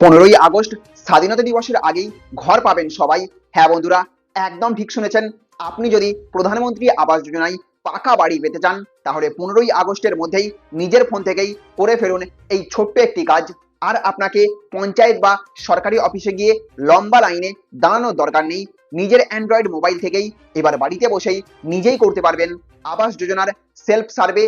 15ই August স্বাধীনতা দিবসের আগেই ঘর পাবেন সবাই। হ্যাঁ বন্ধুরা, একদম ঠিক শুনেছেন। আপনি যদি প্রধানমন্ত্রী আবাস যোজনায় পাকা বাড়ি পেতে চান, তাহলে 15ই আগস্টের মধ্যেই নিজের ফোন থেকেই করে ফেলুন এই ছোট্ট একটি কাজ। আর আপনাকে পঞ্চায়েত বা সরকারি অফিসে গিয়ে লম্বা লাইনে দাঁড়ানোর দরকার নেই। নিজের অ্যান্ড্রয়েড মোবাইল থেকেই এবার বাড়িতে বসেই নিজেই করতে পারবেন আবাস যোজনার সেলফ সার্ভে।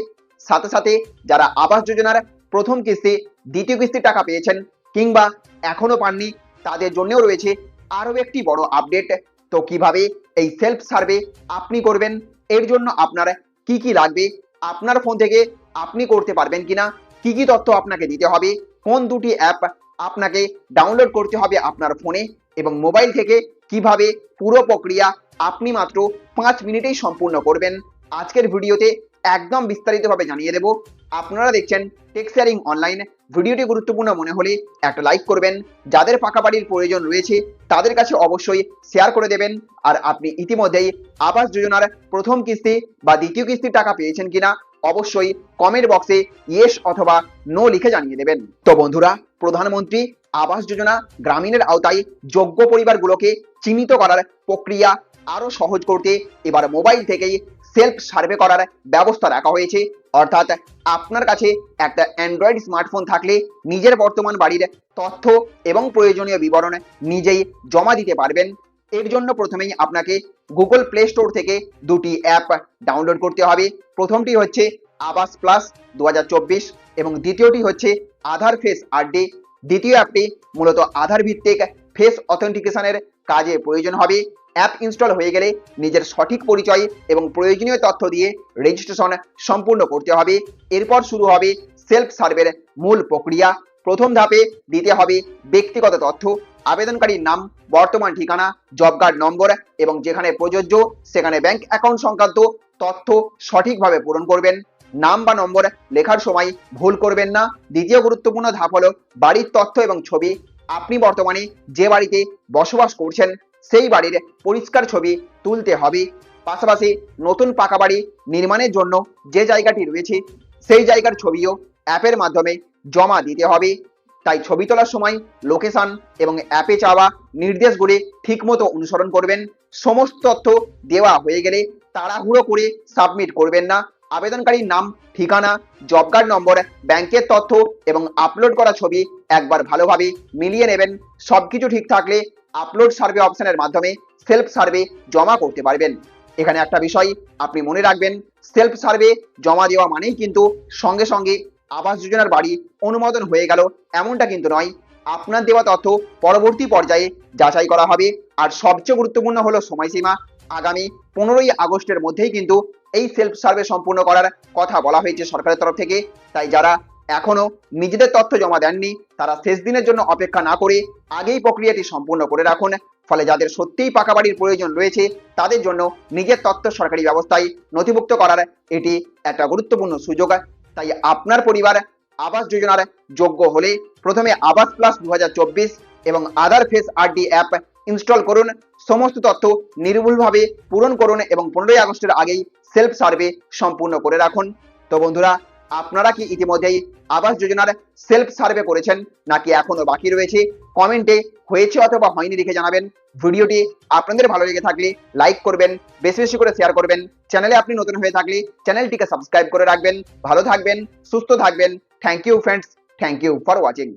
সাথে সাথে যারা আবাস যোজনার প্রথম কিস্তি, দ্বিতীয় কিস্তির টাকা পেয়েছেন কিংবা এখনো পাননি, তাদের জন্যও রয়েছে আরও একটি বড় আপডেট। তো কিভাবে এই সেলফ সার্ভে আপনি করবেন, এর জন্য আপনার কি কি লাগবে, আপনার ফোন থেকে আপনি করতে পারবেন কিনা, কি কি তথ্য আপনাকে দিতে হবে, কোন দুটি অ্যাপ আপনাকে ডাউনলোড করতে হবে আপনার ফোনে, এবং মোবাইল থেকে কিভাবে পুরো প্রক্রিয়া আপনি মাত্র 5 মিনিটেই সম্পূর্ণ করবেন, আজকের ভিডিওতে একদম বিস্তারিতভাবে জানিয়ে দেব। আপনারা দেখছেন টেক শেয়ারিং অনলাইন। ভিডিওটি গুরুত্বপূর্ণ মনে হলে একটা লাইক করবেন। যাদের পাকা বাড়ির প্রয়োজন রয়েছে তাদের কাছে অবশ্যই শেয়ার করে দেবেন। আর আপনি ইতিমধ্যেই আবাস যোজনার প্রথম কিস্তি বা দ্বিতীয় কিস্তির টাকা পেয়েছেন কিনা অবশ্যই কমেন্ট বক্সে ইয়েস অথবা নো লিখে জানিয়ে দেবেন। তো বন্ধুরা, প্রধানমন্ত্রী আবাস যোজনা গ্রামীণের আওতায় যোগ্য পরিবারগুলোকে চিহ্নিত করার প্রক্রিয়া আরো সহজ করতে এবার মোবাইল থেকেই সেলফ সার্ভে করার ব্যবস্থা রাখা হয়েছে। অর্থাৎ আপনার কাছে একটা অ্যান্ড্রয়েড স্মার্টফোন থাকলে নিজের বর্তমান বাড়ির তথ্য এবং প্রয়োজনীয় বিবরণ নিজেই জমা দিতে পারবেন। এর জন্য প্রথমেই আপনাকে গুগল প্লে স্টোর থেকে দুটি অ্যাপ ডাউনলোড করতে হবে। প্রথমটি হচ্ছে আবাস প্লাস 2024 এবং দ্বিতীয়টি হচ্ছে আধার ফেস আপডে। দ্বিতীয় অ্যাপটি মূলত আধার ভিত্তিক ফেস অথেন্টিকেশনের কাজে প্রয়োজন হবে। অ্যাপ ইনস্টল হয়ে গেলে নিজের সঠিক পরিচয় এবং প্রয়োজনীয় তথ্য দিয়ে রেজিস্ট্রেশন সম্পূর্ণ করতে হবে। এরপর শুরু হবে সেলফ সার্ভের মূল প্রক্রিয়া। প্রথম ধাপে দিতে হবে ব্যক্তিগত তথ্য, আবেদনকারীর নাম, বর্তমান ঠিকানা, জব কার্ড নম্বর এবং যেখানে প্রযোজ্য সেখানে ব্যাংক অ্যাকাউন্ট সংক্রান্ত তথ্য সঠিকভাবে পূরণ করবেন। নাম বা নম্বর লেখার সময় ভুল করবেন না। দ্বিতীয় গুরুত্বপূর্ণ ধাপ হলো বাড়ির তথ্য এবং ছবি। আপনি বর্তমানে যে বাড়িতে বসবাস করছেন সেই বাড়ির পরিষ্কার ছবি তুলতে হবে। পাশাপাশি নতুন পাকা বাড়ি নির্মাণের জন্য যে জায়গাটি রয়েছে সেই জায়গার ছবিও অ্যাপের মাধ্যমে জমা দিতে হবে। তাই ছবি তোলার সময় লোকেশন এবং অ্যাপে চাওয়া নির্দেশগুলি ঠিকমতো অনুসরণ করবেন। সমস্ত তথ্য দেওয়া হয়ে গেলে তাড়াহুড়ো করে সাবমিট করবেন না। আবেদনকারীর নাম, ঠিকানা, জব কার্ড নম্বর, ব্যাংকের তথ্য এবং আপলোড করা ছবি একবার ভালোভাবে মিলিয়ে নেবেন। সবকিছু ঠিক থাকলে আপলোড সার্ভে অপশনের মাধ্যমে সেলফ সার্ভে জমা করতে পারবেন। এখানে একটা বিষয় আপনি মনে রাখবেন, সেলফ সার্ভে জমা দেওয়া মানেই কিন্তু সঙ্গে সঙ্গে আবাস যোজনার বাড়ি অনুমোদন হয়ে গেল এমনটা কিন্তু নয়। আপনার দেওয়া তথ্য পরবর্তী পর্যায়ে যাচাই করা হবে। আর সবচেয়ে গুরুত্বপূর্ণ হলো সময়সীমা। আগামী 15ই আগস্টের মধ্যেই কিন্তু এই সেলফ সার্ভে সম্পূর্ণ করার কথা বলা হয়েছে সরকারের তরফ থেকে। তাই যারা এখনো নিজেদের তথ্য জমা দেননি তারা শেষ দিনের জন্য অপেক্ষা না করে আগেই প্রক্রিয়াটি সম্পূর্ণ করে রাখুন। ফলে যাদের সত্যিই পাকা বাড়ির প্রয়োজন রয়েছে তাদের জন্য নিজের তথ্য সরকারি ব্যবস্থায় নথিভুক্ত করার এটি একটা গুরুত্বপূর্ণ সুযোগ। তাই আপনার পরিবার আবাস যোজনার যোগ্য হলে প্রথমে আবাস প্লাস 2024 এবং আধার ফেস আরডি অ্যাপ ইনস্টল করুন। সমস্ত তথ্য নির্ভুলভাবে পূরণ করুন এবং 15ই আগস্টের আগেই সেলফ সার্ভে সম্পূর্ণ করে রাখুন। তো বন্ধুরা, আপনারা কি ইতিমধ্যেই আবাস যোজনার সেলফ সার্ভে করেছেন নাকি এখনো বাকি রয়েছে? কমেন্টে হয়েছে অথবা হয়নি লিখে জানাবেন। ভিডিওটি আপনাদের ভালো লেগে থাকলে লাইক করবেন, বেশি বেশি করে শেয়ার করবেন। চ্যানেলে আপনি নতুন হয়ে থাকলে চ্যানেলটিকে সাবস্ক্রাইব করে রাখবেন। ভালো থাকবেন, সুস্থ থাকবেন। Thank you friends, thank you for watching.